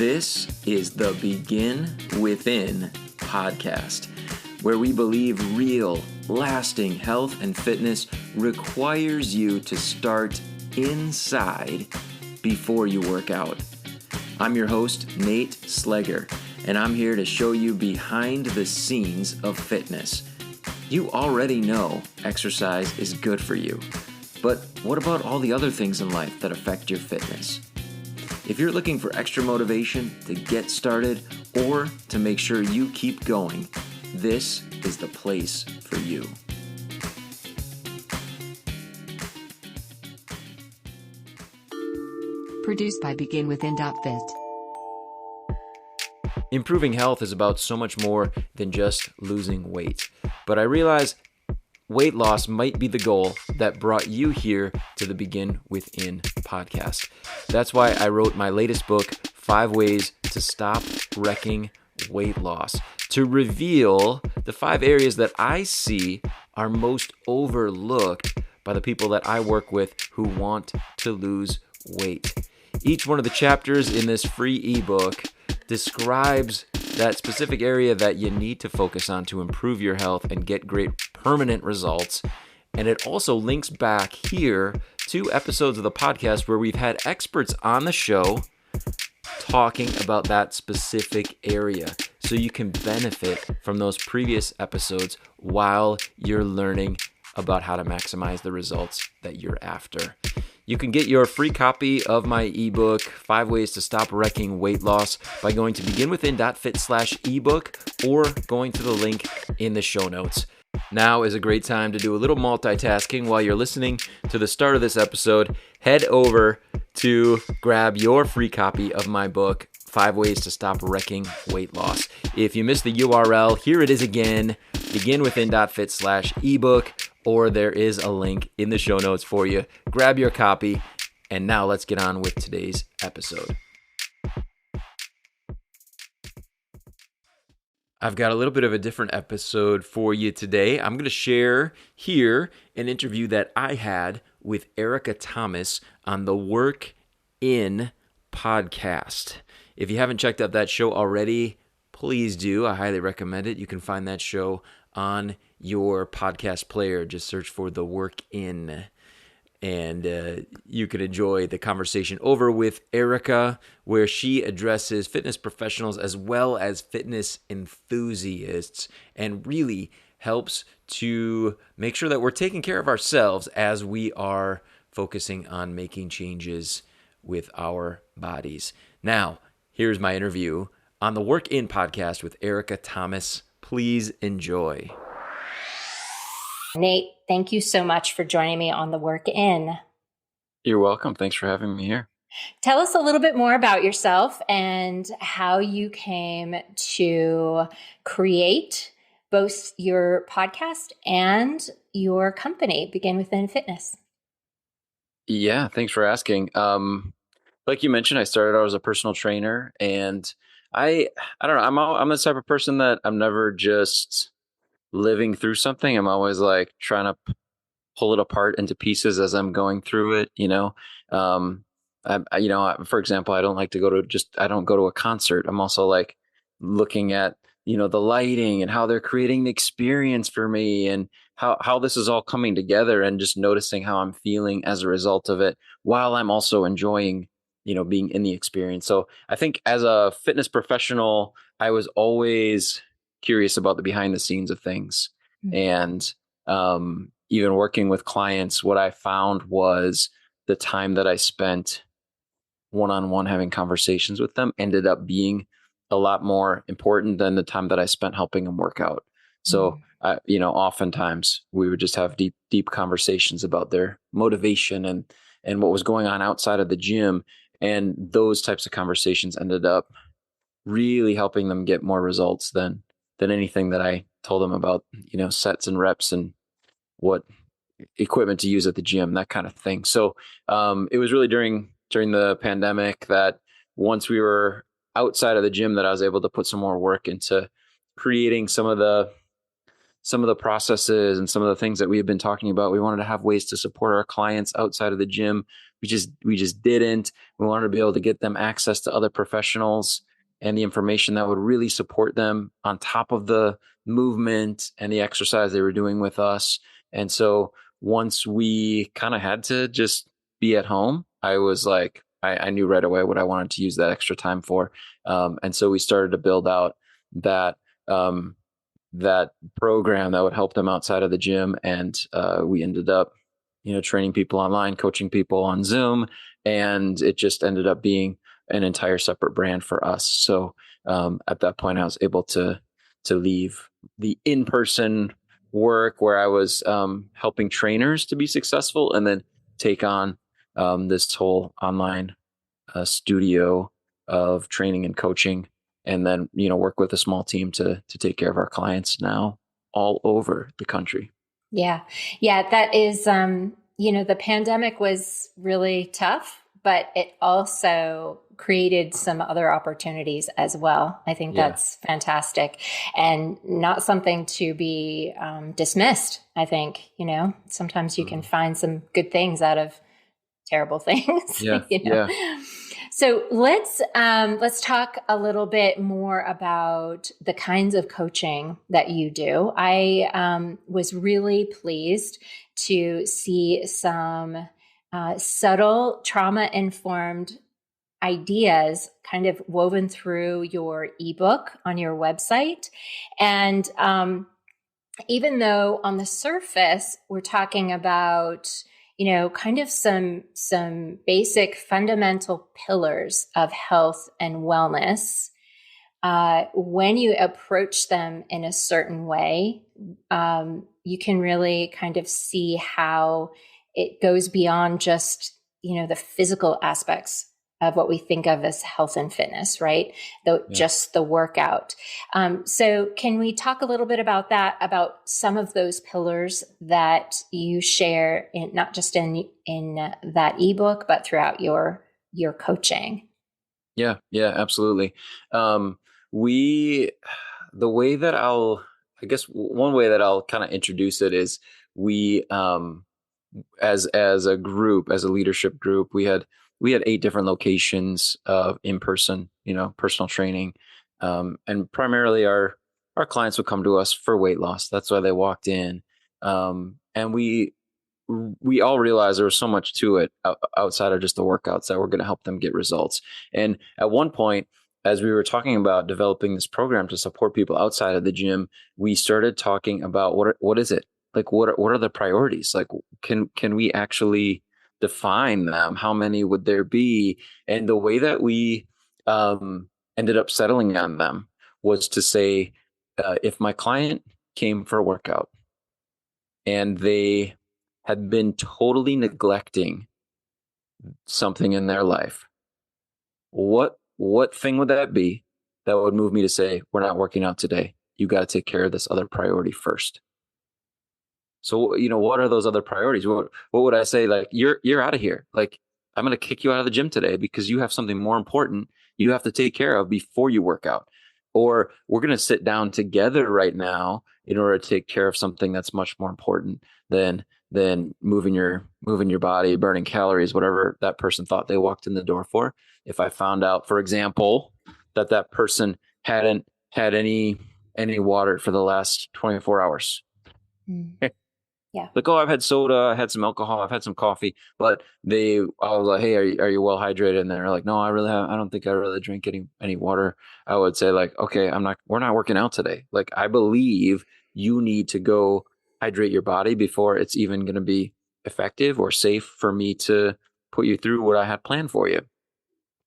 This is the Begin Within podcast, where we believe real, lasting health and fitness requires you to start inside before you work out. I'm your host, Nate Slegger, and I'm here to show you behind the scenes of fitness. You already know exercise is good for you, but what about all the other things in life that affect your fitness? If you're looking for extra motivation to get started or to make sure you keep going, this is the place for you. Produced by BeginWithin.fit. Improving health is about so much more than just losing weight. But I realize weight loss might be the goal that brought you here to the Begin Within podcast. That's why I wrote my latest book, 5 Ways to Stop Wrecking Weight Loss, to reveal the 5 areas that I see are most overlooked by the people that I work with who want to lose weight. Each one of the chapters in this free ebook describes that specific area that you need to focus on to improve your health and get great permanent results. And it also links back here to episodes of the podcast where we've had experts on the show talking about that specific area. So you can benefit from those previous episodes while you're learning about how to maximize the results that you're after. You can get your free copy of my ebook, 5 Ways to Stop Wrecking Weight Loss, by going to beginwithin.fit/ebook or going to the link in the show notes. Now is a great time to do a little multitasking while you're listening to the start of this episode. Head over to grab your free copy of my book, 5 Ways to Stop Wrecking Weight Loss. If you missed the URL, here it is again, beginwithin.fit/ebook. Or there is a link in the show notes for you. Grab your copy, and now let's get on with today's episode. I've got a little bit of a different episode for you today. I'm going to share here an interview that I had with Erica Thomas on the Work In podcast. If you haven't checked out that show already, please do. I highly recommend it. You can find that show on your podcast player. Just search for The Work In, and you can enjoy the conversation over with Erica, where she addresses fitness professionals as well as fitness enthusiasts and really helps to make sure that we're taking care of ourselves as we are focusing on making changes with our bodies. Now, here's my interview on the Work In podcast with Erica Thomas. Please enjoy. Nate, thank you so much for joining me on the Work In. You're welcome. Thanks for having me here. Tell us a little bit more about yourself and how you came to create both your podcast and your company, Begin Within Fitness. Yeah, thanks for asking. Like you mentioned, I started out as a personal trainer, and I don't know. I'm the type of person that I'm never just living through something. I'm always like trying to pull it apart into pieces as I'm going through it. For example, I don't like to I don't go to a concert. I'm also like looking at, the lighting and how they're creating the experience for me and how this is all coming together, and just noticing how I'm feeling as a result of it while I'm also enjoying, being in the experience. So I think as a fitness professional, I was always curious about the behind the scenes of things. Mm-hmm. And even working with clients, what I found was the time that I spent one-on-one having conversations with them ended up being a lot more important than the time that I spent helping them work out. So, oftentimes we would just have deep conversations about their motivation and what was going on outside of the gym. And those types of conversations ended up really helping them get more results than anything that I told them about, sets and reps and what equipment to use at the gym, that kind of thing. So it was really during the pandemic that once we were outside of the gym that I was able to put some more work into creating some of the some of the processes and some of the things that we have been talking about. We wanted to have ways to support our clients outside of the gym. We just didn't. We wanted to be able to get them access to other professionals and the information that would really support them on top of the movement and the exercise they were doing with us. And so once we kind of had to just be at home, I was like, I knew right away what I wanted to use that extra time for. And so we started to build out that that program that would help them outside of the gym. And we ended up, training people online, coaching people on Zoom, and it just ended up being an entire separate brand for us. So at that point, I was able to leave the in-person work where I was helping trainers to be successful, and then take on this whole online studio of training and coaching, and then work with a small team to take care of our clients now all over the country. Yeah. That is, the pandemic was really tough, but it also created some other opportunities as well. I think that's fantastic, and not something to be dismissed. I think, sometimes you can find some good things out of terrible things. Yeah. So let's talk a little bit more about the kinds of coaching that you do. I was really pleased to see some subtle trauma-informed ideas kind of woven through your ebook on your website. And even though on the surface we're talking about kind of some basic fundamental pillars of health and wellness, when you approach them in a certain way, you can really kind of see how it goes beyond just, the physical aspects of what we think of as health and fitness, right? Just the workout. So can we talk a little bit about that, about some of those pillars that you share not just in that ebook, but throughout your coaching? Yeah, absolutely. One way that I'll kind of introduce it is we, as a group, as a leadership group, we had 8 different locations of in-person, personal training. And primarily our clients would come to us for weight loss. That's why they walked in. And we all realized there was so much to it outside of just the workouts that were going to help them get results. And at one point, as we were talking about developing this program to support people outside of the gym, we started talking about what is it? Like, what are the priorities? Like, can we actually define them? How many would there be? And the way that we ended up settling on them was to say, if my client came for a workout and they had been totally neglecting something in their life, what thing would that be that would move me to say, we're not working out today? You got to take care of this other priority first. So, what are those other priorities? What would I say? Like, you're out of here. Like, I'm going to kick you out of the gym today because you have something more important you have to take care of before you work out. Or we're going to sit down together right now in order to take care of something that's much more important than moving your body, burning calories, whatever that person thought they walked in the door for. If I found out, for example, that person hadn't had any water for the last 24 hours. Yeah. Like, oh, I've had soda, I had some alcohol, I've had some coffee, but I was like, hey, are you well hydrated? And they're like, no, I don't think I really drink any water. I would say, like, okay, we're not working out today. Like, I believe you need to go hydrate your body before it's even going to be effective or safe for me to put you through what I had planned for you.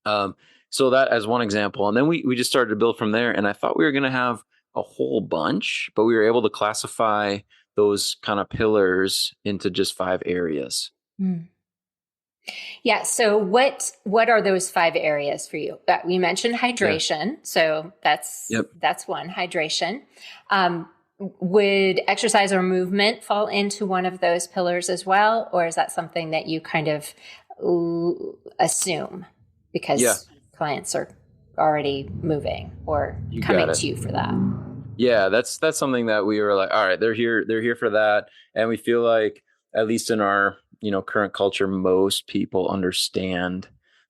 So that as one example. And then we just started to build from there. And I thought we were going to have a whole bunch, but we were able to classify those kind of pillars into just 5 areas. Yeah. So what are those 5 areas for you? We mentioned hydration. Yeah. So that's one, hydration. Would exercise or movement fall into one of those pillars as well? Or is that something that you kind of assume because clients are already moving or coming to you for that? Yeah, that's something that we were like, all right, they're here for that. And we feel like, at least in our, current culture, most people understand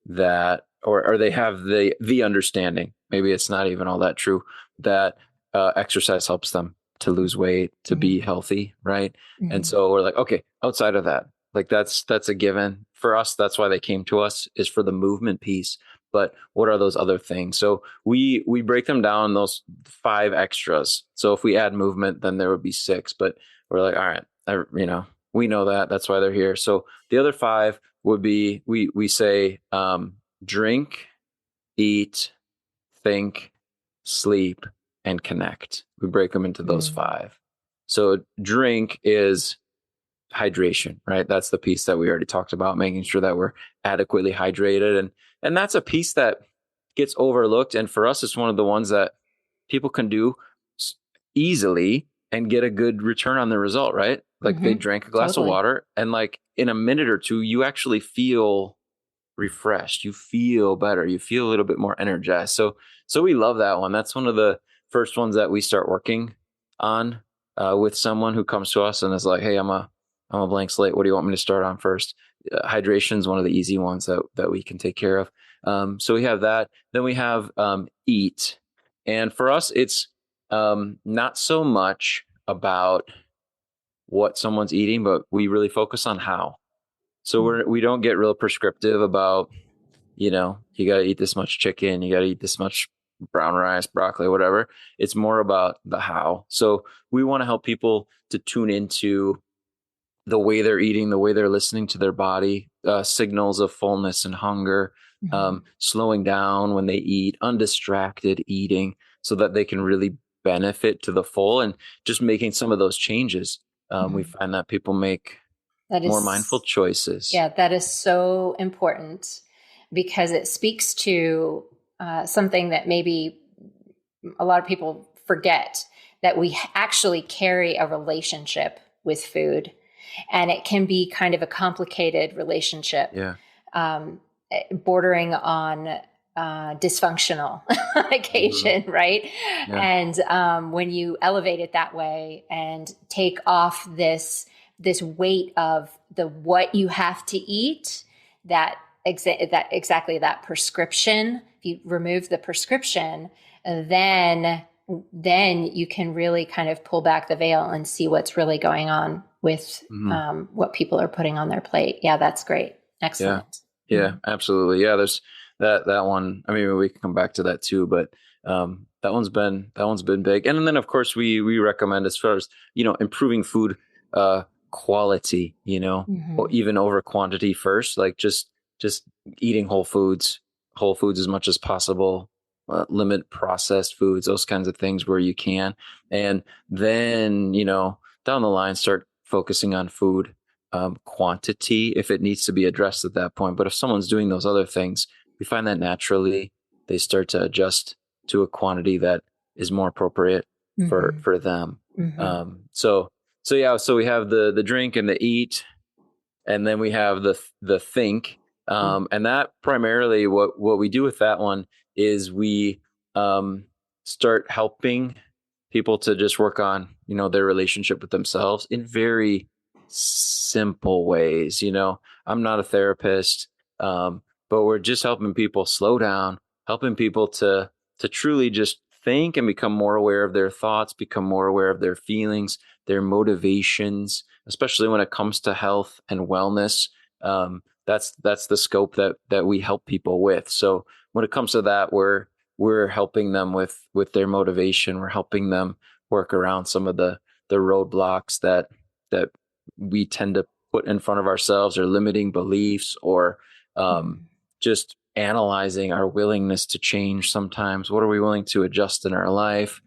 that, or they have the understanding. Maybe it's not even all that true, that exercise helps them to lose weight, to be Mhm. healthy, right? And Mhm. so we're like, okay, outside of that, like that's a given for us. That's why they came to us, is for the movement piece. But what are those other things? So we break them down, those 5 extras. So if we add movement, then there would be 6. But we're like, all right, we know that. That's why they're here. So the other 5 would be, we say, drink, eat, think, sleep, and connect. We break them into those Mhm. 5. So drink is hydration, right? That's the piece that we already talked about, making sure that we're adequately hydrated. And that's a piece that gets overlooked. And for us, it's one of the ones that people can do easily and get a good return on the result, right? Like they Mhm. drank a glass of Totally. water, and like in a minute or two, you actually feel refreshed. You feel better. You feel a little bit more energized. So we love that one. That's one of the first ones that we start working on with someone who comes to us and is like, "Hey, I'm a blank slate. What do you want me to start on first?" Hydration is one of the easy ones that we can take care of. So we have that. Then we have eat, and for us, it's not so much about what someone's eating, but we really focus on how. So Mm. we don't get real prescriptive about, you got to eat this much chicken, you got to eat this much brown rice, broccoli, whatever. It's more about the how. So we want to help people to tune into the way they're eating, the way they're listening to their body, signals of fullness and hunger, Mhm. slowing down when they eat, undistracted eating, so that they can really benefit to the full, and just making some of those changes. We Mhm. find that people make That more mindful is, choices. yeah, that is so important because it speaks to something that maybe a lot of people forget, that we actually carry a relationship with food, and it can be kind of a complicated relationship, Yeah. um, bordering on dysfunctional on Hmm. occasion, right? Yeah. And when you elevate it that way and take off this weight of the what you have to eat, that exactly that prescription. If you remove the prescription, then you can really kind of pull back the veil and see what's really going on with Hmm. what people are putting on their plate. Yeah, that's great. Yeah. Excellent. Yeah, Mhm. absolutely. Yeah, there's that one. I mean, we can come back to that too, but that one's been big. And then of course we recommend, as far as, improving food quality, or Mhm. even over quantity first, like just eating whole foods as much as possible, limit processed foods, those kinds of things where you can. And then, down the line, start focusing on food quantity if it needs to be addressed at that point. But if someone's doing those other things, we find that naturally they start to adjust to a quantity that is more appropriate for Mhm. them. Mhm. So yeah, so we have the drink and the eat, and then we have the think, Mhm. and that primarily, what we do with that one is we um, start helping people to just work on, their relationship with themselves in very simple ways. I'm not a therapist, but we're just helping people slow down, helping people to truly just think and become more aware of their thoughts, become more aware of their feelings, their motivations, especially when it comes to health and wellness. That's the scope that we help people with. So when it comes to that, we're helping them with their motivation. We're helping them work around some of the roadblocks that we tend to put in front of ourselves, or limiting beliefs, or Mhm. just analyzing our willingness to change sometimes. What are we willing to adjust in our life?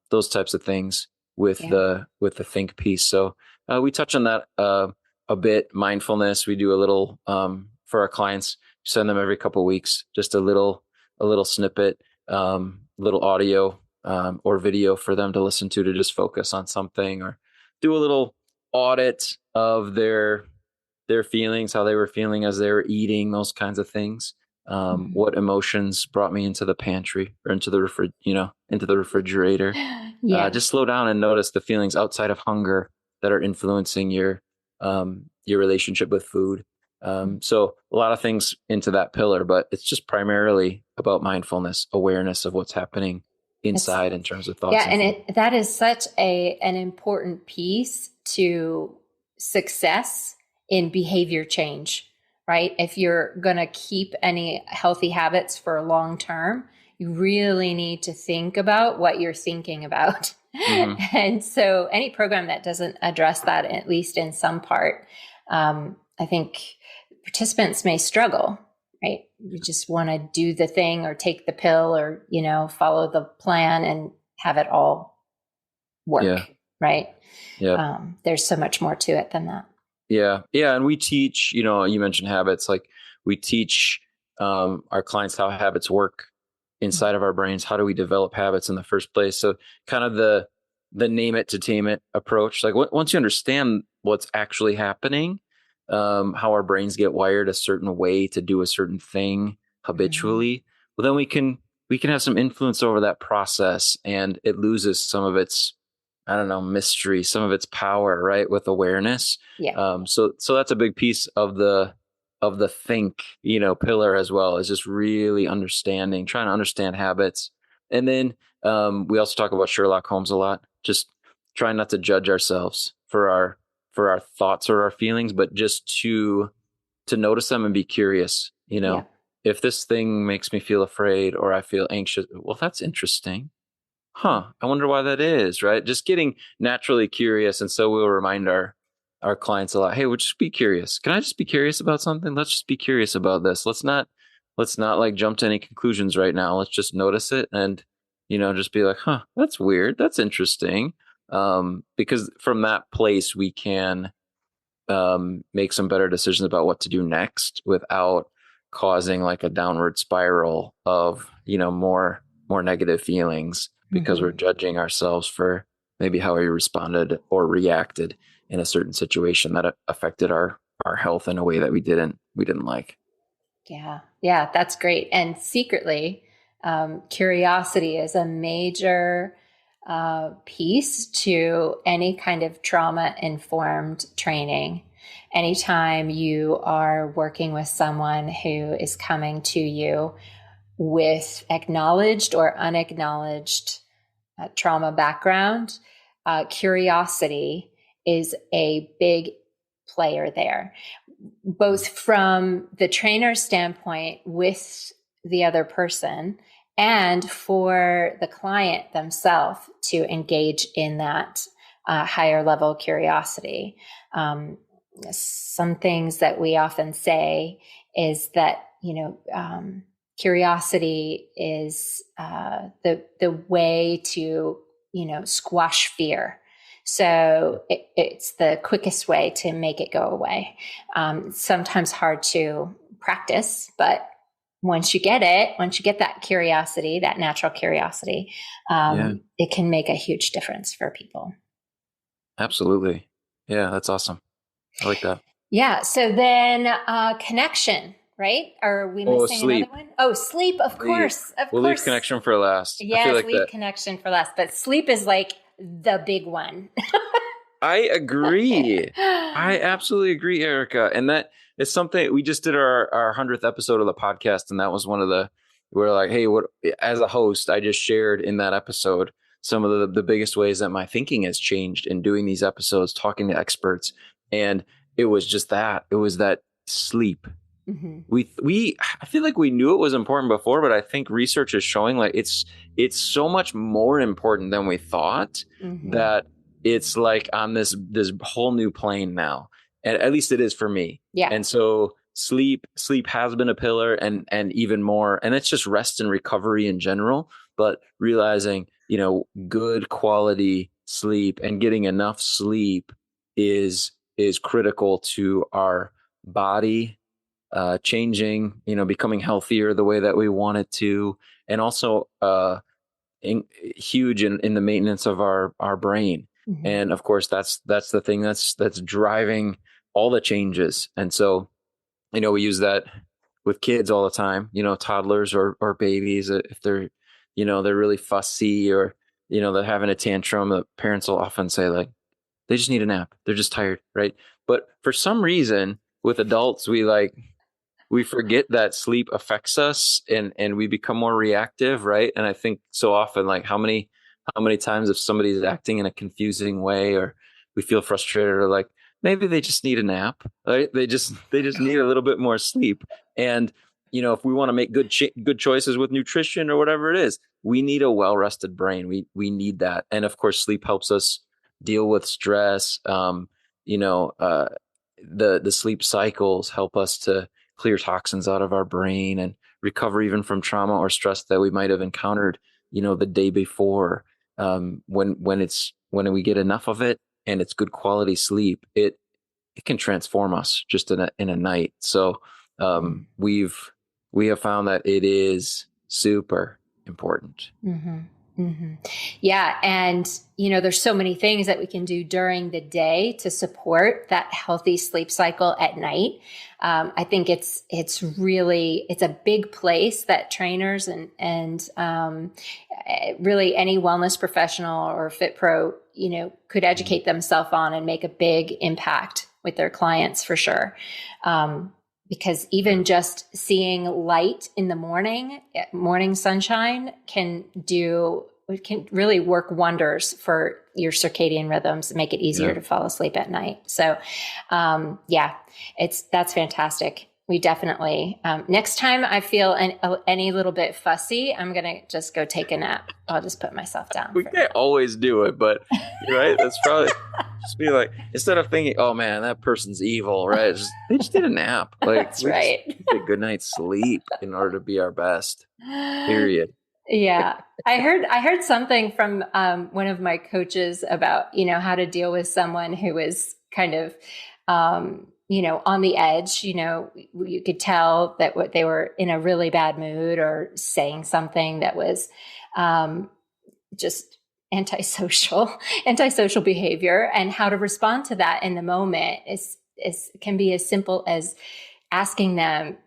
Those types of things with Yeah. the think piece. So we touch on that a bit. Mindfulness. We do a little for our clients. Send them every couple of weeks, just a little snippet, little audio or video for them to listen to just focus on something, or do a little audit of their feelings, how they were feeling as they were eating, those kinds of things. What emotions brought me into the pantry or into the into the refrigerator. Yeah. Just slow down and notice the feelings outside of hunger that are influencing your relationship with food. So a lot of things into that pillar, but it's just primarily about mindfulness, awareness of what's happening It's, inside in terms of thoughts yeah, and and feelings. that is such an important piece to success in behavior change, right? If you're going to keep any healthy habits for long term, you really need to think about what you're thinking about. Mm-hmm. And so any program that doesn't address that, at least in some part, I think participants may struggle, right? You just want to do the thing or take the pill or, follow the plan and have it all Yeah. work, right? Yeah. There's so much more to it than that. Yeah. Yeah. And we teach, you mentioned habits, like we teach our clients how habits work inside of our brains. How do we develop habits in the first place? So kind of the name it to tame it approach. Like once you understand what's actually happening, how our brains get wired a certain way to do a certain thing Mhm. habitually, well, then we can have some influence over that process, and it loses some of its, I don't know, mystery, some of its power, right? With awareness. Yeah. So that's a big piece of the think, pillar as well, is just really trying to understand habits. And then we also talk about Sherlock Holmes a lot, just trying not to judge ourselves for our thoughts or our feelings, but just to notice them and be curious. Yeah. If this thing makes me feel afraid or I feel anxious, well, that's interesting. Huh, I wonder why that is, right? Just getting naturally curious. And so we'll remind our clients a lot, hey, we'll just be curious. Can I just be curious about something? Let's just be curious about this. Let's not like jump to any conclusions right now. Let's just notice it and just be like, huh, that's weird. That's interesting. Because from that place we can make some better decisions about what to do next without causing like a downward spiral of more negative feelings, because we're Mhm. judging ourselves for maybe how we responded or reacted in a certain situation that affected our health in a way that we didn't like. Yeah. Yeah. That's great. And secretly, curiosity is a major piece to any kind of trauma informed training. Anytime you are working with someone who is coming to you with acknowledged or unacknowledged trauma background, curiosity is a big player there, both from the trainer's standpoint with the other person and for the client themselves to engage in that higher level curiosity. Some things that we often say is that, curiosity is the way to squash fear. So it's the quickest way to make it go away. It's sometimes hard to practice, but once you get that curiosity, that natural curiosity, Yeah, it can make a huge difference for people. absolutely. Yeah, that's awesome. I like that. Yeah. So then connection, right? Are we Oh, missing another sleep. one? Oh, sleep. Of Sleep. course. Of We'll leave course. connection for last. I feel Yes, like leave that. connection for last, but sleep is like the big one. I agree. I absolutely agree, Erica. And that is something we just did our 100th episode of the podcast. And that was one of we're like, hey, what, as a host, I just shared in that episode some of the biggest ways that my thinking has changed in doing these episodes, talking to experts. And it was just that. It was that sleep. Mhm. I feel like we knew it was important before, but I think research is showing like it's so much more important than we thought, Mhm. that it's like on this whole new plane now. And at least it is for me. Yeah. And so sleep has been a pillar, and even more, and it's just rest and recovery in general, but realizing, good quality sleep and getting enough sleep is critical to our body changing, becoming healthier the way that we want it to, and also huge in the maintenance of our brain. Mhm. And of course, that's the thing that's driving all the changes. And so, we use that. with kids all the time, toddlers or babies, if they're, they're really fussy, or, they're having a tantrum, the parents will often say, like, they just need a nap. They're just tired, right? But for some reason with adults, we forget that sleep affects us, and we become more reactive, right? And I think so often, like, how many times if somebody's acting in a confusing way, or we feel frustrated, or like maybe they just need a nap, right? They just need a little bit more sleep. And if we want to make good choices with nutrition or whatever it is, we need a well-rested brain. We need that. And of course, sleep helps us deal with stress. You know, the sleep cycles help us to clear toxins out of our brain and recover even from trauma or stress that we might have encountered, the day before. When we get enough of it and it's good quality sleep, it can transform us just in a night. So we have found that it is super important. Mm-hmm. Mm-hmm. Yeah. And, there's so many things that we can do during the day to support that healthy sleep cycle at night. I think it's a big place that trainers and really any wellness professional or fit pro, could educate themselves on and make a big impact with their clients for sure. Because even just seeing light in the morning sunshine can really work wonders for your circadian rhythms and make it easier to fall asleep at night. So, that's fantastic. We definitely, next time I feel any little bit fussy, I'm going to just go take a nap. I'll just put myself down. We can't always do it, but right. That's probably just be like, instead of thinking, oh man, that person's evil, right? They just need a nap. Like, that's right. Need a good night's sleep in order to be our best, period. Yeah. I heard something from one of my coaches about, how to deal with someone who is kind of, on the edge. You could tell that what they were in a really bad mood or saying something that was just antisocial behavior, and how to respond to that in the moment can be as simple as asking them,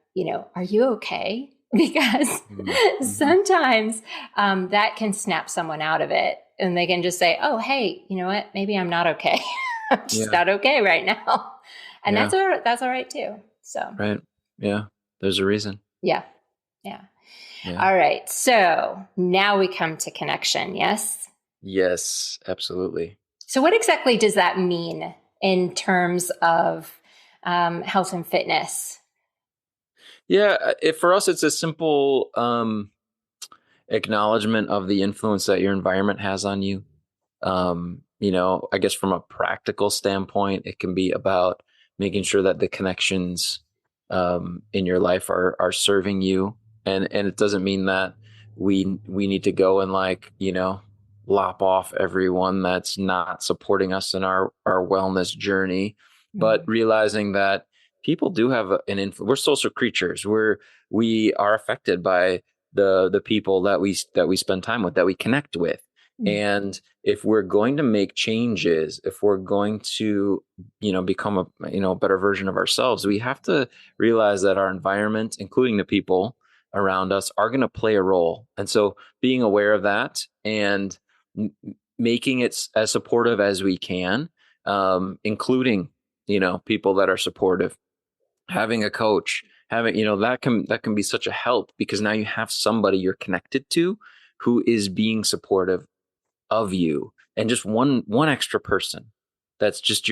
are you okay? Because sometimes that can snap someone out of it, and they can just say, oh, hey, you know what? Maybe I'm not okay. I'm just not okay right now. And that's all right too. So, right. Yeah. There's a reason. Yeah. All right. So now we come to connection. Yes. Yes, absolutely. So what exactly does that mean in terms of health and fitness? Yeah. For us, it's a simple acknowledgement of the influence that your environment has on you. I guess from a practical standpoint, it can be about making sure that the connections in your life are serving you. And it doesn't mean that we need to go and lop off everyone that's not supporting us in our wellness journey, but realizing that people do have an influence. We're social creatures. We are affected by the people that we spend time with, that we connect with. And if we're going to make changes, if we're going to, become a better version of ourselves, we have to realize that our environment, including the people around us, are going to play a role. And so being aware of that and making it as supportive as we can, including, people that are supportive, having a coach, that can be such a help, because now you have somebody you're connected to who is being supportive of you, and just one extra person that's just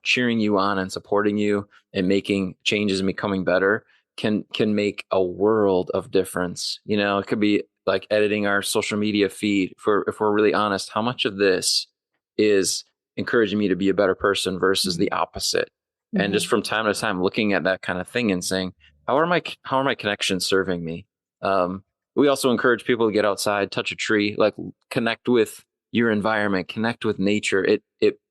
cheering you on and supporting you and making changes and becoming better can make a world of difference. It could be like editing our social media feed. If we're really honest, how much of this is encouraging me to be a better person versus the opposite? And just from time to time looking at that kind of thing and saying, how are my connections serving me? We also encourage people to get outside, touch a tree, like connect with your environment, connect with nature. It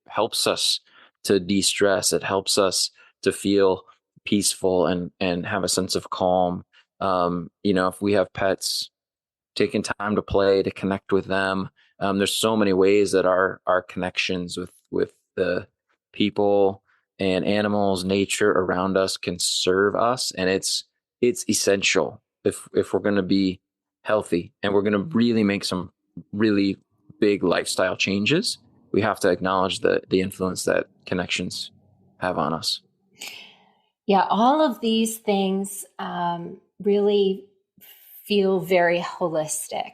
helps us to de-stress. It helps us to feel peaceful and have a sense of calm. If we have pets, taking time to play, to connect with them. There's so many ways that our connections with the people and animals, nature around us can serve us. And it's it's essential if we're going to be healthy and we're going to really make some really big lifestyle changes. We have to acknowledge the influence that connections have on us. Yeah, all of these things really feel very holistic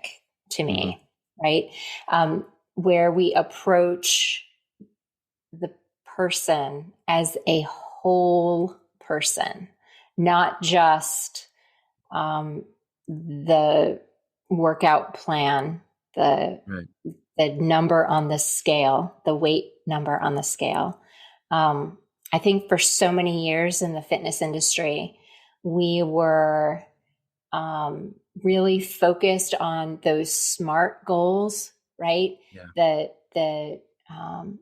to Mm-hmm. me, right? Where we approach the person as a whole person, not just the workout plan, the Right. the number on the scale, the weight number on the scale. I think for so many years in the fitness industry, we were really focused on those SMART goals, right? Yeah. The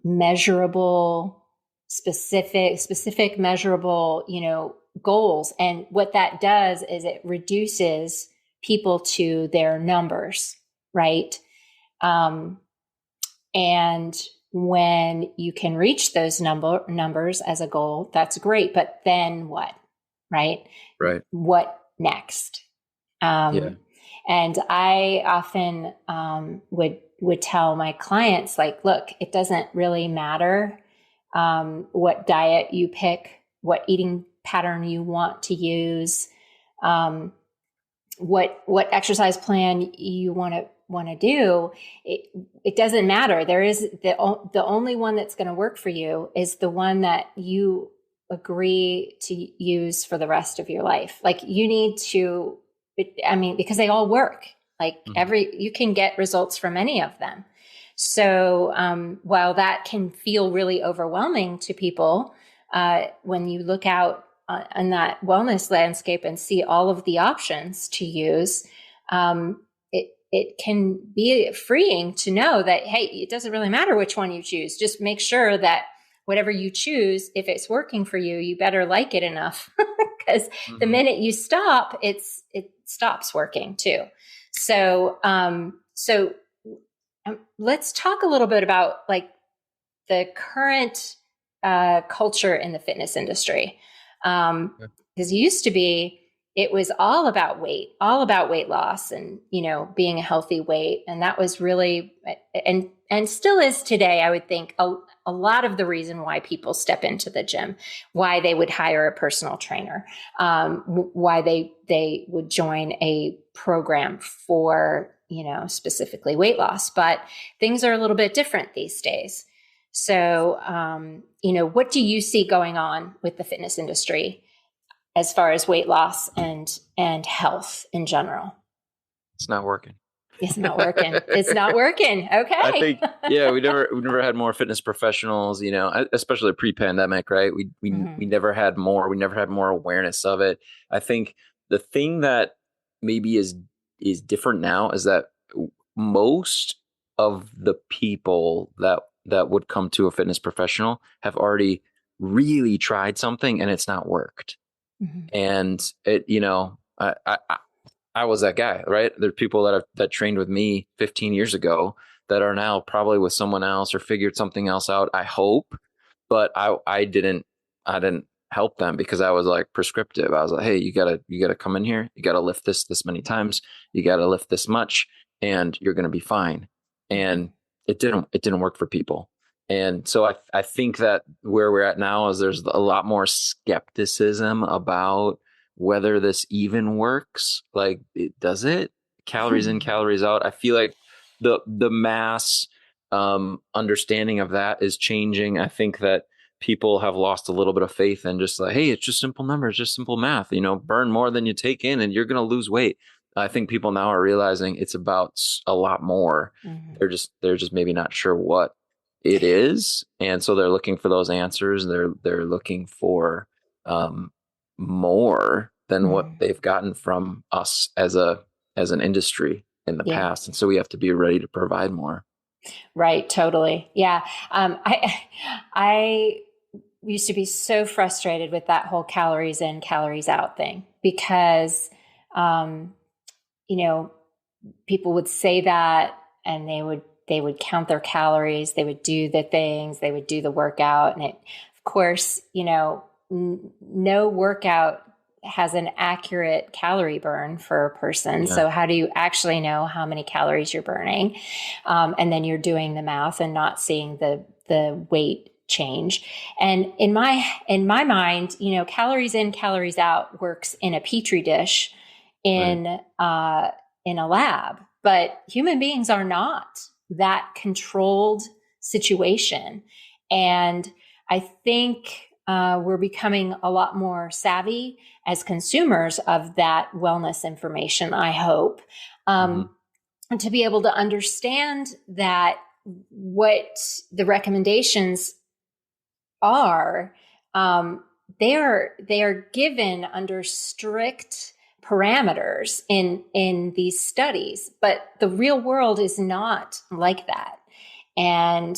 measurable, specific, measurable, goals. And what that does is it reduces people to their numbers, right? Um, and when you can reach those numbers as a goal, that's great. But then what, right? Right. What next? Yeah. And I often would tell my clients, like, look, it doesn't really matter what diet you pick, what eating pattern you want to use, what exercise plan you want to do. It doesn't matter. There is the only one that's going to work for you is the one that you agree to use for the rest of your life. Like you need to, because they all work. Like Mm-hmm. you can get results from any of them. So while that can feel really overwhelming to people, when you look out on that wellness landscape and see all of the options to use, it can be freeing to know that, hey, it doesn't really matter which one you choose. Just make sure that whatever you choose, if it's working for you, you better like it enough because the Mm-hmm. minute you stop, it stops working too. So let's talk a little bit about like the current culture in the fitness industry. Because it used to be, it was all about weight loss and, being a healthy weight. And that was really, and still is today, I would think, a lot of the reason why people step into the gym, why they would hire a personal trainer, why they would join a program for, specifically weight loss. But things are a little bit different these days. So, what do you see going on with the fitness industry as far as weight loss and health in general? It's not working. It's not working. It's not working. I Okay. think, yeah, we never had more fitness professionals, especially pre-pandemic, right? We Mm-hmm. never had more. We never had more awareness of it. I think the thing that maybe is different now is that most of the people that would come to a fitness professional have already really tried something and it's not worked. Mm-hmm. And I was that guy, right? There's people that trained with me 15 years ago that are now probably with someone else or figured something else out. I hope, but I didn't help them because I was like prescriptive. I was like, hey, you gotta come in here. You gotta lift this many times. You gotta lift this much, and you're gonna be fine. And it didn't work for people. And so I think that where we're at now is there's a lot more skepticism about whether this even works. Like, does it? Calories in, calories out. I feel like the mass understanding of that is changing. I think that people have lost a little bit of faith in just like, hey, it's just simple numbers, just simple math. Burn more than you take in, and you're going to lose weight. I think people now are realizing it's about a lot more. Mm-hmm. They're just maybe not sure what it is, and so they're looking for those answers. They're looking for more than what Mm-hmm. they've gotten from us as an industry in the Yeah. past, and so we have to be ready to provide more. Right. Totally. Yeah. I used to be so frustrated with that whole calories in, calories out thing because, um, you know, people would say that and they would count their calories, they would do the things, they would do the workout. And of course, no workout has an accurate calorie burn for a person. Yeah. So how do you actually know how many calories you're burning? And then you're doing the math and not seeing the weight change. And in my mind, calories in, calories out works in a petri dish in a lab, but human beings are not that controlled situation. And I think we're becoming a lot more savvy as consumers of that wellness information, I hope, and to be able to understand that what the recommendations are, they are given under strict parameters in these studies, but the real world is not like that. And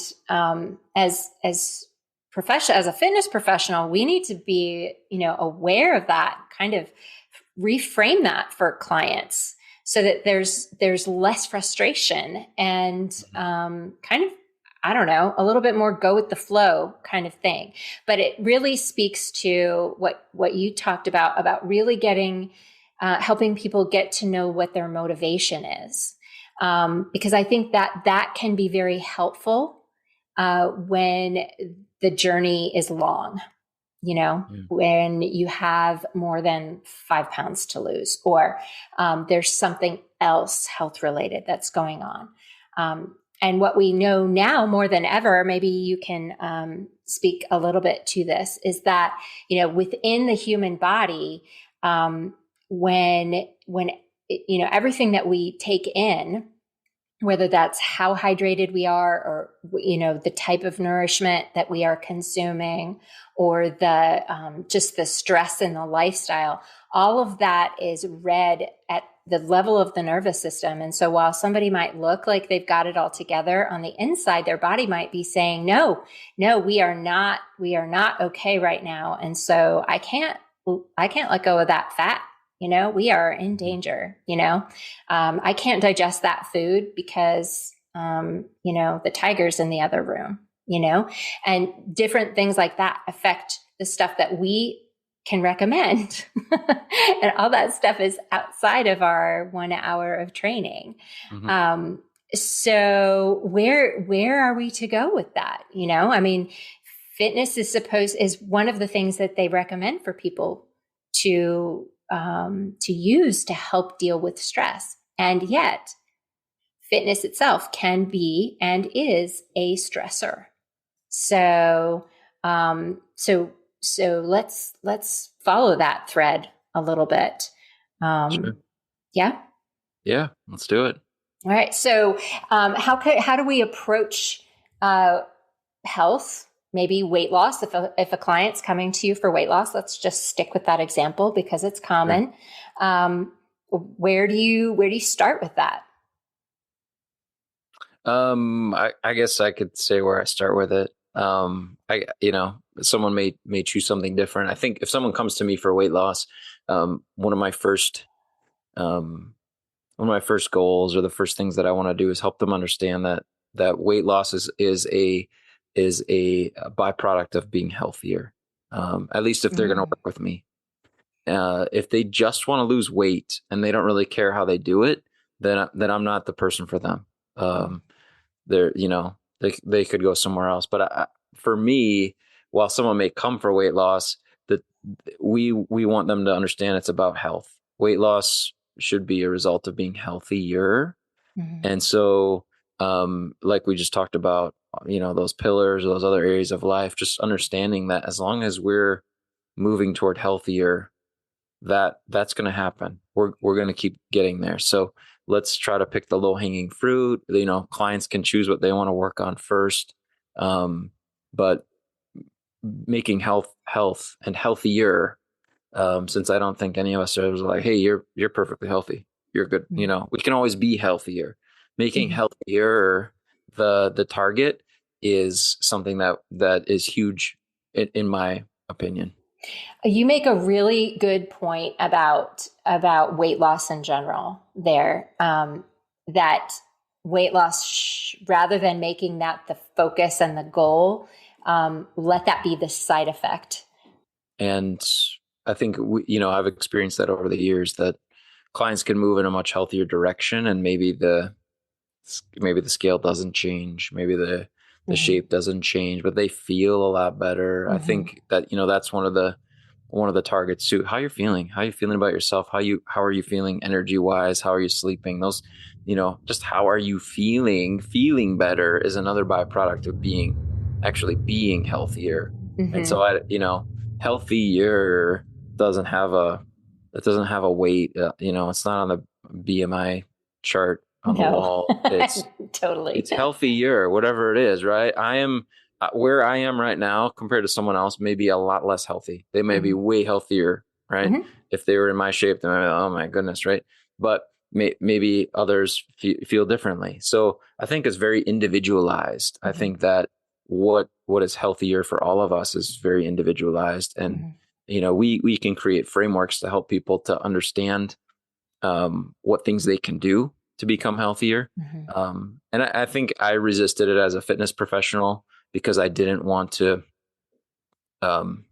as a fitness professional, we need to be, aware of that, kind of reframe that for clients so that there's less frustration and kind of, I don't know, a little bit more go with the flow kind of thing. But it really speaks to what you talked about really getting, helping people get to know what their motivation is. Because I think that can be very helpful when the journey is long, when you have more than 5 pounds to lose, or there's something else health related that's going on. And what we know now more than ever, maybe you can speak a little bit to this, is that, within the human body, when everything that we take in, whether that's how hydrated we are, or, the type of nourishment that we are consuming, or the just the stress in the lifestyle, all of that is read at the level of the nervous system. And so while somebody might look like they've got it all together, on the inside, their body might be saying, no, we are not okay right now. And so I can't let go of that fat. We are in danger. I can't digest that food because, the tiger's in the other room, and different things like that affect the stuff that we can recommend. And all that stuff is outside of our 1 hour of training. So where are we to go with that? Fitness is one of the things that they recommend for people to use to help deal with stress. And yet fitness itself can be and is a stressor. So let's follow that thread a little bit. Sure. Yeah. Yeah. Let's do it. All right. So, how do we approach, health? Maybe weight loss. If a client's coming to you for weight loss, let's just stick with that example because it's common. Sure. Where do you start with that? I guess I could say where I start with it. Someone may choose something different. I think if someone comes to me for weight loss, one of my first goals, or the first things that I want to do, is help them understand that weight loss is a byproduct of being healthier. At least if they're going to work with me. If they just want to lose weight and they don't really care how they do it, then I'm not the person for them. They could go somewhere else. But for me, while someone may come for weight loss, that we want them to understand it's about health. Weight loss should be a result of being healthier. And so, like we just talked about, those pillars, those other areas of life, just understanding that as long as we're moving toward healthier, that's going to happen. We're going to keep getting there. So let's try to pick the low hanging fruit. Clients can choose what they want to work on first. But making health and healthier, since I don't think any of us are like, hey, you're perfectly healthy, you're good. We can always be healthier. Making healthier the target is something that is huge in my opinion. You make a really good point about weight loss in general there, that weight loss, rather than making that the focus and the goal, let that be the side effect. And I think I've experienced that over the years, that clients can move in a much healthier direction, and maybe the scale doesn't change, maybe the Mm-hmm. shape doesn't change, but they feel a lot better. I Mm-hmm. think that that's one of the targets too. How you feeling about yourself? How are you feeling energy wise? How are you sleeping? Those, just how are you feeling better is another byproduct of being healthier. And so Mm-hmm. healthier doesn't have a it doesn't have a weight. It's not on the BMI chart on the No, wall. totally. It's healthier, whatever it is, right? I am where I am right now compared to someone else, maybe a lot less healthy. They may be Mm-hmm. way healthier, right? Mm-hmm. If they were in my shape, then oh my goodness, right? But maybe others feel differently. So I think it's very individualized. I Mm-hmm. think that what is healthier for all of us is very individualized, and Mm-hmm. we can create frameworks to help people to understand what things they can do to become healthier. Mm-hmm. And I think I resisted it as a fitness professional because I didn't want to um,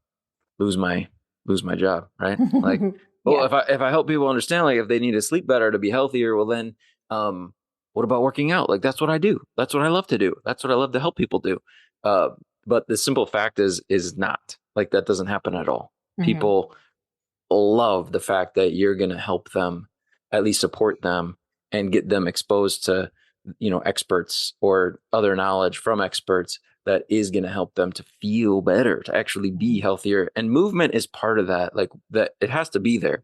lose my lose my job, right? Like, well, Yeah. if I help people understand, like if they need to sleep better to be healthier, well then, what about working out? Like that's what I do. That's what I love to do. That's what I love to help people do. Uh, but the simple fact is not like that doesn't happen at all. Mm-hmm. People love the fact that you're going to help them, at least support them, and get them exposed to experts or other knowledge from experts that is going to help them to feel better, to actually be healthier. And movement is part of that. Like that, it has to be there.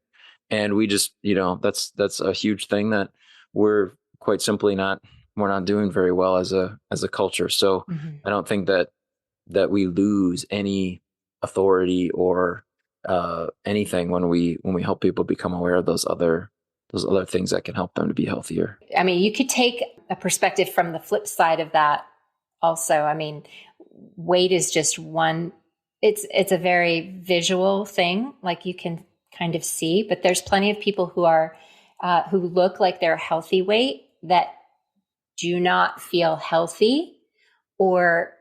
And we just, that's a huge thing that we're quite simply we're not doing very well as a culture. So Mm-hmm. I don't think that we lose any authority or anything when we help people become aware of those other things that can help them to be healthier. I mean, you could take a perspective from the flip side of that also. I mean, weight is just one, it's a very visual thing, like you can kind of see, but there's plenty of people who look like they're healthy weight that do not feel healthy or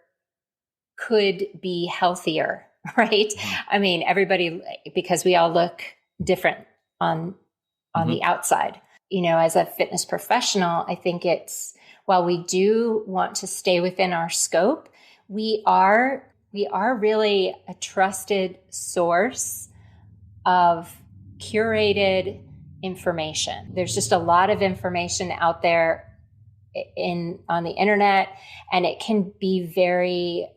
could be healthier, right? Mhm. I mean, everybody, because we all look different on Mhm. the outside. As a fitness professional, I think while we do want to stay within our scope, we are really a trusted source of curated information. There's just a lot of information out there on the internet, and it can be very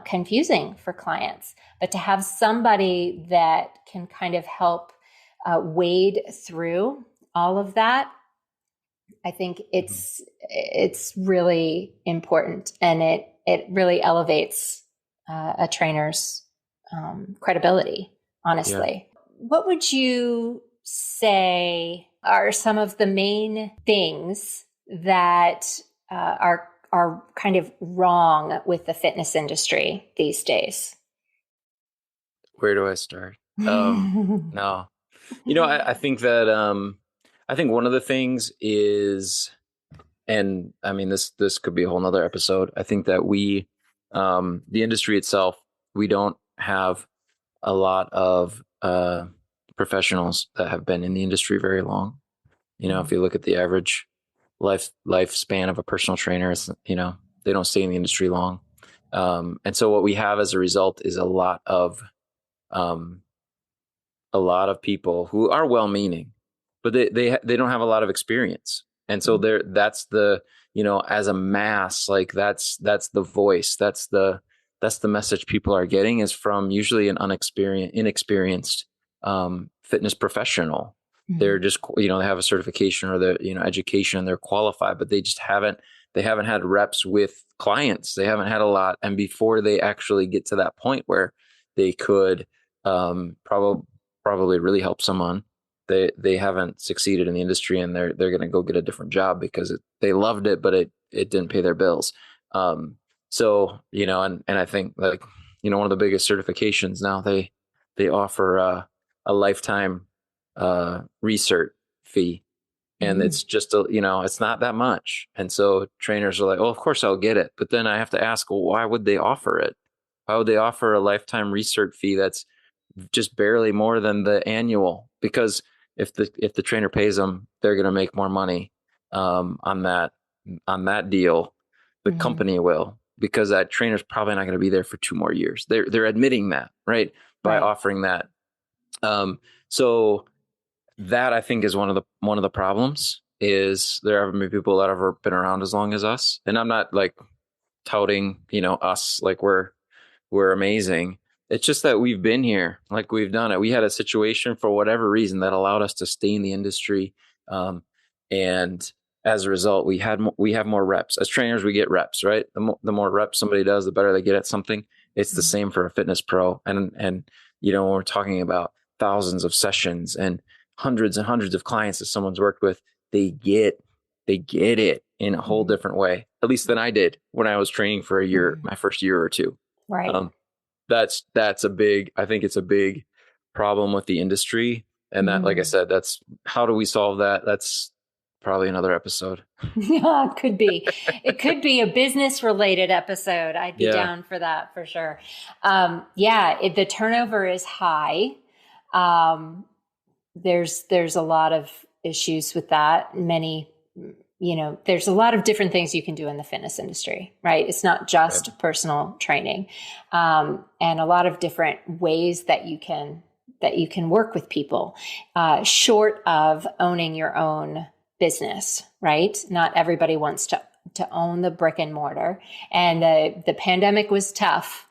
confusing for clients. But to have somebody that can kind of help wade through all of that, I think it's really important, and it really elevates a trainer's credibility. Yeah. Honestly, what would you say are some of the main things that are kind of wrong with the fitness industry these days? Where do I start? No, I think that I think one of the things is, and I mean this could be a whole nother episode. I think that the industry itself, we don't have a lot of professionals that have been in the industry very long. If you look at the average lifespan of a personal trainer, they don't stay in the industry long. And so what we have as a result is um, a lot of people who are well-meaning, but they don't have a lot of experience. And so that's as a mass, like that's the voice, that's the message people are getting, is from usually an inexperienced fitness professional. They're just, they have a certification or the, education, and they're qualified, but they haven't had reps with clients. They haven't had a lot. And before they actually get to that point where they could probably really help someone, they haven't succeeded in the industry, and they're going to go get a different job because they loved it, but it didn't pay their bills. So and I think, like, one of the biggest certifications now, they offer a lifetime research fee, and Mm-hmm. it's just it's not that much. And so trainers are like, oh, of course I'll get it, but then I have to ask, well, why would they offer it? Why would they offer a lifetime research fee just barely more than the annual, because if the trainer pays them, they're going to make more money on that deal. The Mhm. company will, because that trainer's probably not going to be there for 2 more years. They're admitting that, right, by Right. offering that. So that, I think, is one of the problems, is there haven't been people that have been around as long as us. And I'm not like touting, us like we're amazing. It's just that we've been here, like we've done it. We had a situation for whatever reason that allowed us to stay in the industry, and as a result, we have more reps. As trainers, we get reps, right? The more reps somebody does, the better they get at something. It's the Mhm. same for a fitness pro, and when we're talking about thousands of sessions and hundreds of clients that someone's worked with, they get it in a whole Mhm. different way, at least than I did when I was training for a year, Mhm. my first year or two. Right. Um, I think it's a big problem with the industry. And that, like I Mhm. said, that's, how do we solve that? That's probably another episode. Yeah, it could be. It could be a business related episode. I'd be Yeah. down for that for sure. Yeah, the turnover is high. Um, there's a lot of issues with that. There's a lot of different things you can do in the fitness industry, right? It's not Right. just personal training, and a lot of different ways that you can work with people, short of owning your own business, right? Not everybody wants to own the brick and mortar, and the pandemic was tough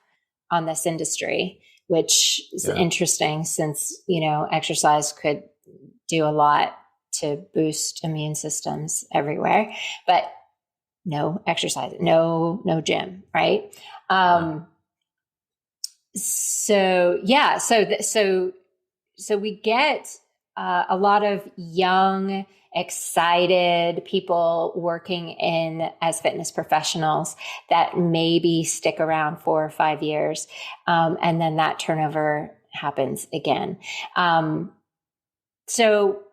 on this industry, which is Yeah. interesting since, exercise could do a lot to boost immune systems everywhere, but no exercise, no gym, right? Yeah. Um, so yeah, so we get a lot of young, excited people working in as fitness professionals that maybe stick around 4 or 5 years, and then that turnover happens again. So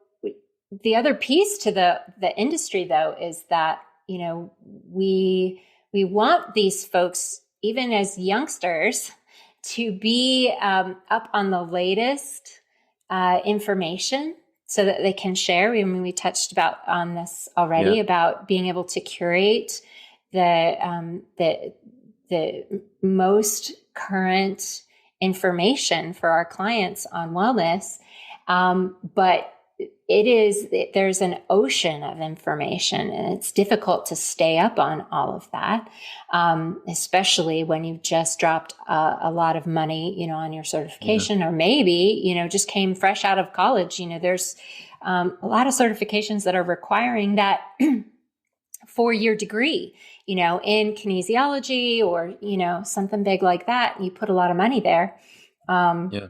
the other piece to the industry, though, is that we want these folks, even as youngsters, to be up on the latest information so that they can share. We touched about on this Yeah. already about being able to curate the most current information for our clients on wellness, but there's an ocean of information, and it's difficult to stay up on all of that, especially when you've just dropped a lot of money, on your Yeah. certification, or maybe, just came fresh out of college. There's a lot of certifications that are requiring that 4-year degree, in kinesiology, or, something big like that. You put a lot of money there. Um, Yeah.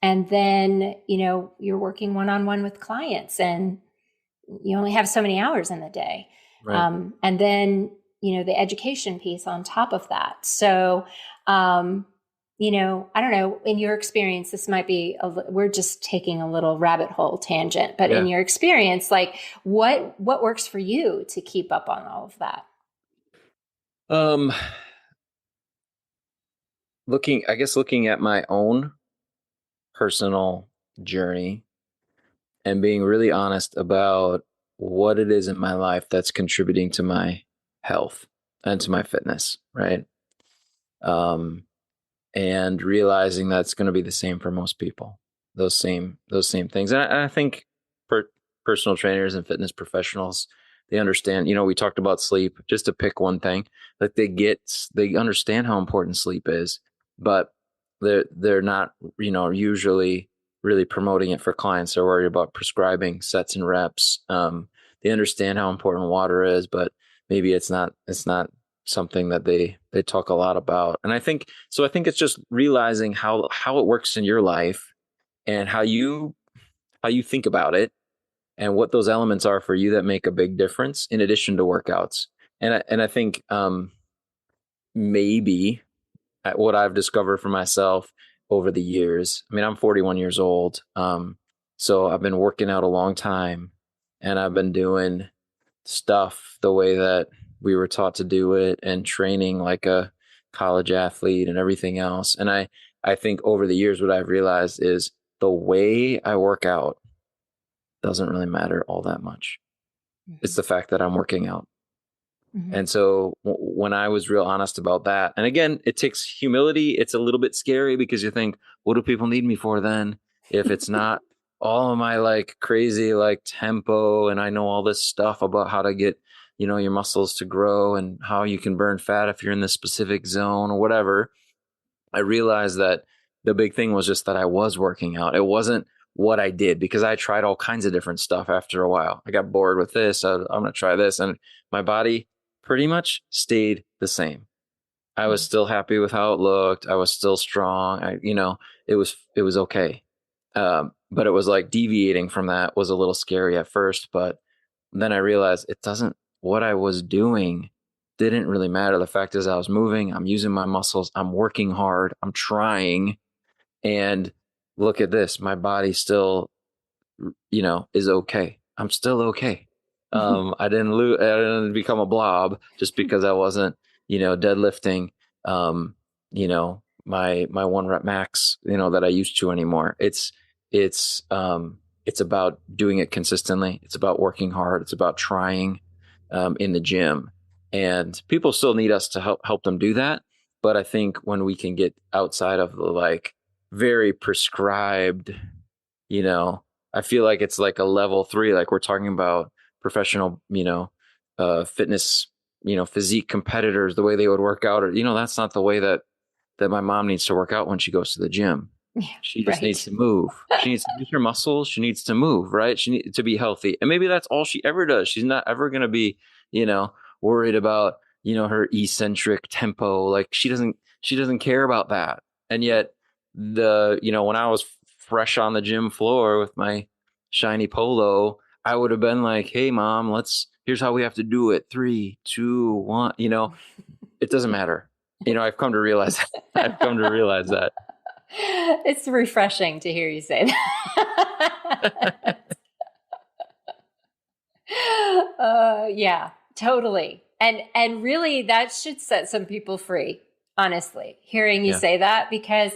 and then, you're working one-on-one with clients, and you only have so many hours in the day. Right. And then, the education piece on top of that. So, I don't know, in your experience, this might be, we're just taking a little rabbit hole tangent, but in Yeah. your experience, like what works for you to keep up on all of that? Um, looking at my own personal journey and being really honest about what it is in my life that's contributing to my health and to my fitness, right? Um, and realizing that's going to be the same for most people, those same things. And I think per, personal trainers and fitness professionals, they understand. We talked about sleep, just to pick one thing. Like they understand how important sleep is, but they're not usually really promoting it for clients. They're worried about prescribing sets and reps. They understand how important water is, but maybe it's not something that they talk a lot about. And I think it's just realizing how it works in your life, and how you think about it, and what those elements are for you that make a big difference in addition to workouts. And I think maybe what I've discovered for myself over the years. I mean, I'm 41 years old. So I've been working out a long time, and I've been doing stuff the way that we were taught to do it, and training like a college athlete and everything else. And I think over the years, what I've realized is the way I work out doesn't really matter all that much. It's the fact that I'm working out. Mm-hmm. And so when I was real honest about that, and again, it takes humility. It's a little bit scary because you think, what do people need me for then? If it's not all of my like crazy like tempo, and I know all this stuff about how to get, your muscles to grow and how you can burn fat if you're in this specific zone or whatever. I realized that the big thing was just that I was working out. It wasn't what I did, because I tried all kinds of different stuff after a while. I got bored with this. I'm going to try this. And my body pretty much stayed the same. I was still happy with how it looked. I was still strong. It was okay. But it was like deviating from that was a little scary at first. But then I realized what I was doing didn't really matter. The fact is I was moving, I'm using my muscles, I'm working hard, I'm trying. And look at this, my body still, is okay. I'm still okay. I didn't become a blob just because I wasn't, deadlifting, my 1 rep max, that I used to anymore. It's about doing it consistently. It's about working hard. It's about trying, in the gym, and people still need us to help them do that. But I think when we can get outside of the like very prescribed, you know, I feel like it's like a level 3, like we're talking about professional, fitness, physique competitors, the way they would work out, or, that's not the way that my mom needs to work out when she goes to the gym. Yeah, She just needs right. to move. She needs to use her muscles. She needs to move, right? She needs to be healthy. And maybe that's all she ever does. She's not ever going to be, worried about, her eccentric tempo. Like she doesn't care about that. And yet when I was fresh on the gym floor with my shiny polo, I would have been like, hey mom, here's how we have to do it. 3, 2, 1, it doesn't matter. I've come to realize, I've come to realize that. It's refreshing to hear you say that. Yeah, totally. And really that should set some people free, honestly, hearing you Yeah. say that, because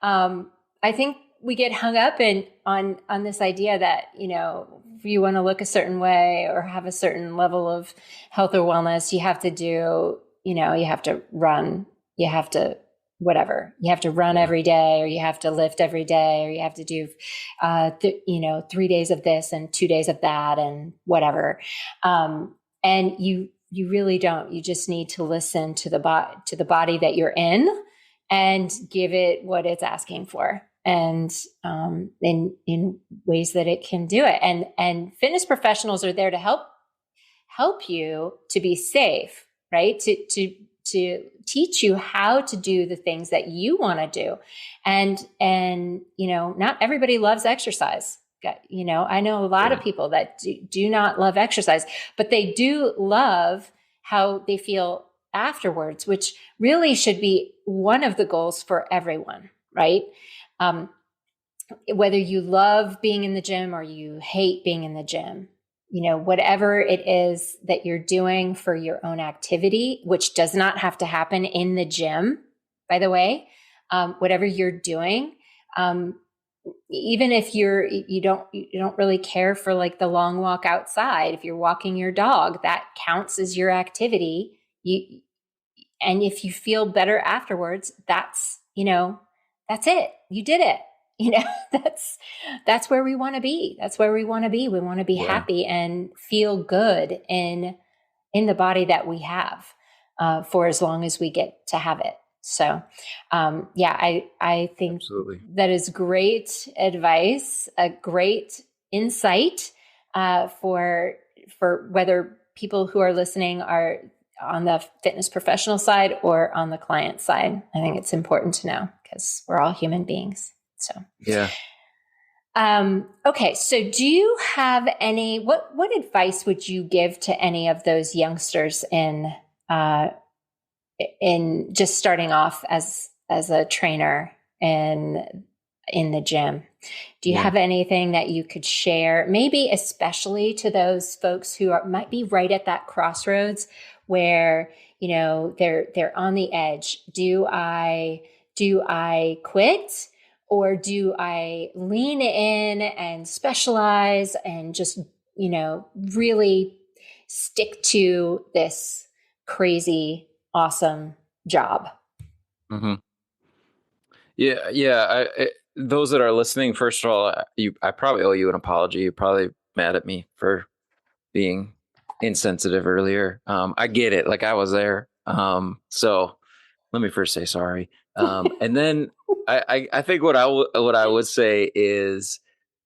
I think we get hung up on this idea that, if you want to look a certain way or have a certain level of health or wellness, you have to do, you have to run, you have to whatever, you have to run every day, or you have to lift every day, or you have to do 3 days of this and 2 days of that and whatever. And you really don't. You just need to listen to the body that you're in and give it what it's asking for, and in ways that it can do it. And fitness professionals are there to help you to be safe, right? To teach you how to do the things that you want to do. And not everybody loves exercise. I know a lot of people that do not love exercise, but they do love how they feel afterwards, which really should be one of the goals for everyone, right? Whether you love being in the gym or you hate being in the gym, whatever it is that you're doing for your own activity, which does not have to happen in the gym, by the way, whatever you're doing, even if you don't really care for like the long walk outside, if you're walking your dog, that counts as your activity. And if you feel better afterwards, that's it. You did it. That's where we want to be. That's where we want to be. We want to be happy and feel good in the body that we have, for as long as we get to have it. So, I think Absolutely. that is great advice, a great insight, for whether people who are listening are on the fitness professional side or on the client side. I think it's important to know because we're all human beings. So, Yeah. Okay. So do you have what advice would you give to any of those youngsters in just starting off as a trainer in the gym? Do you have anything that you could share, maybe especially to those folks who might be right at that crossroads where, they're on the edge? Do Do I quit, or do I lean in and specialize and just, really stick to this crazy, awesome job? Hmm. Yeah, yeah. Those that are listening, first of all, I probably owe you an apology. You're probably mad at me for being insensitive earlier. I get it. Like, I was there. So let me first say sorry. And then I think what I would say is,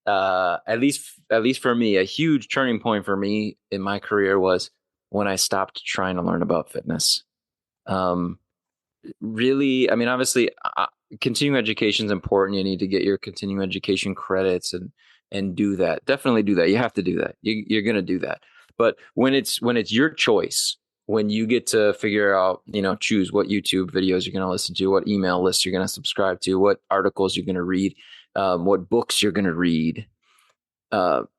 at least for me, a huge turning point for me in my career was when I stopped trying to learn about fitness. Um, Really, I mean, obviously, continuing education is important. You need to get your continuing education credits and do that. Definitely do that. You have to do that. You're going to do that. But when it's your choice, when you get to figure out, choose what YouTube videos you're going to listen to, what email lists you're going to subscribe to, what articles you're going to read, what books you're going to read.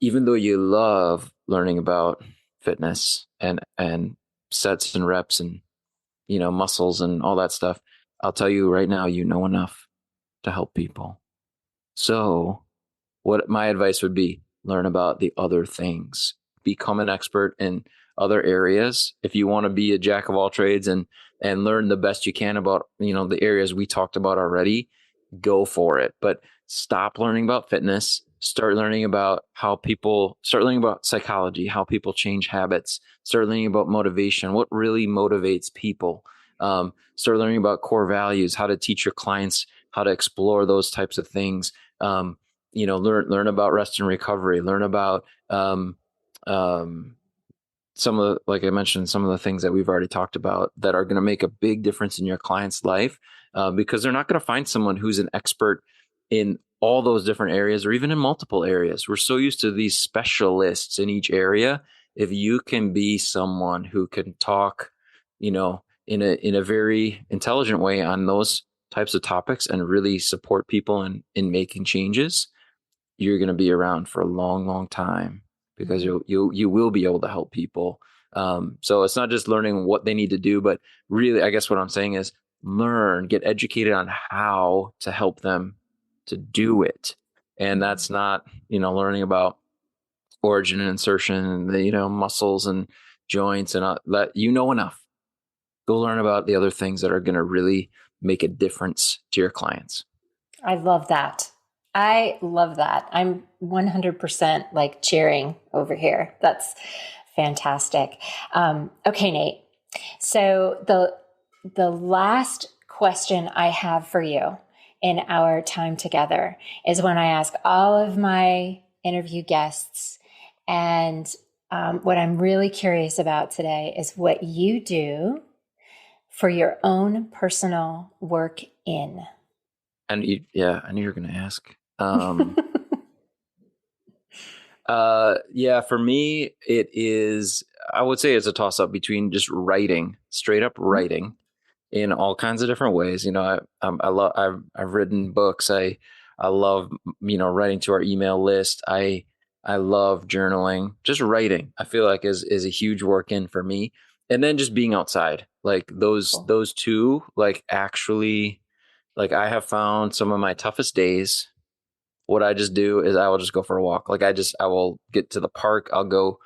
Even though you love learning about fitness and sets and reps and muscles and all that stuff, I'll tell you right now, you know enough to help people. So, what my advice would be, learn about the other things, become an expert in other areas. If you want to be a jack of all trades and learn the best you can about, the areas we talked about already, go for it. But stop learning about fitness, start learning about start learning about psychology, how people change habits, start learning about motivation, what really motivates people. Start learning about core values, how to teach your clients how to explore those types of things. Learn about rest and recovery, learn about, some of like I mentioned, some of the things that we've already talked about that are going to make a big difference in your client's life, because they're not going to find someone who's an expert in all those different areas or even in multiple areas. We're so used to these specialists in each area. If you can be someone who can talk, in a very intelligent way on those types of topics and really support people in making changes, you're going to be around for a long, long time because you will be able to help people. So it's not just learning what they need to do, but really, I guess what I'm saying is get educated on how to help them to do it. And that's not, learning about origin and insertion and the, muscles and joints and all that. Enough. Go learn about the other things that are going to really make a difference to your clients. I love that. I love that. I'm 100% like cheering over here. That's fantastic. Okay, Nate. So the last question I have for you in our time together is when I ask all of my interview guests, and what I'm really curious about today is what you do for your own personal work in. And I knew you were going to ask. Yeah, for me, I would say it's a toss up between just writing, straight up writing in all kinds of different ways. I've written books. I love, writing to our email list. I love journaling, just writing. I feel like is a huge work in for me. And then just being outside, like those two, like actually, like I have found some of my toughest days, what I just do is I will just go for a walk. Like I will get to the park. I'll go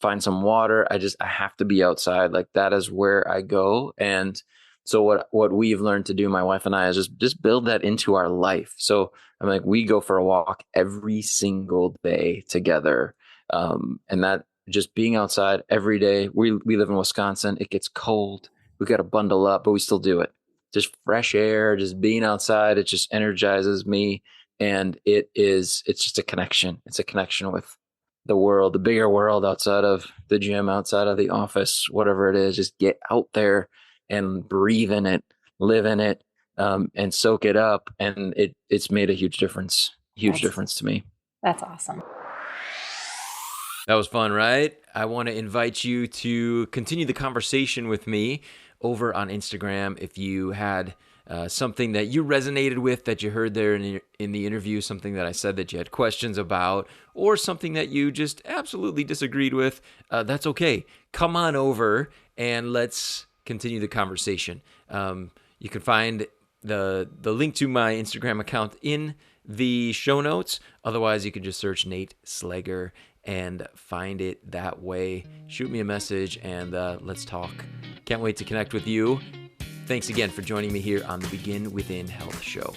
find some water. I have to be outside. Like that is where I go. And so what we've learned to do, my wife and I, is just build that into our life. So I'm like, we go for a walk every single day together. And that just being outside every day. We live in Wisconsin. It gets cold. We got to bundle up, but we still do it. Just fresh air, just being outside. It just energizes me. And it's just a connection. It's a connection with the world, the bigger world outside of the gym, outside of the office, whatever it is. Just get out there and breathe in it, live in it, and soak it up. And it's made a huge difference to me. That's awesome. That was fun, right? I want to invite you to continue the conversation with me over on Instagram. If you had something that you resonated with that you heard there in the interview, something that I said that you had questions about, or something that you just absolutely disagreed with, that's okay. Come on over and let's continue the conversation. You can find the link to my Instagram account in the show notes. Otherwise, you can just search Nate Slager and find it that way. Shoot me a message and let's talk. Can't wait to connect with you. Thanks again for joining me here on the Begin Within Health Show.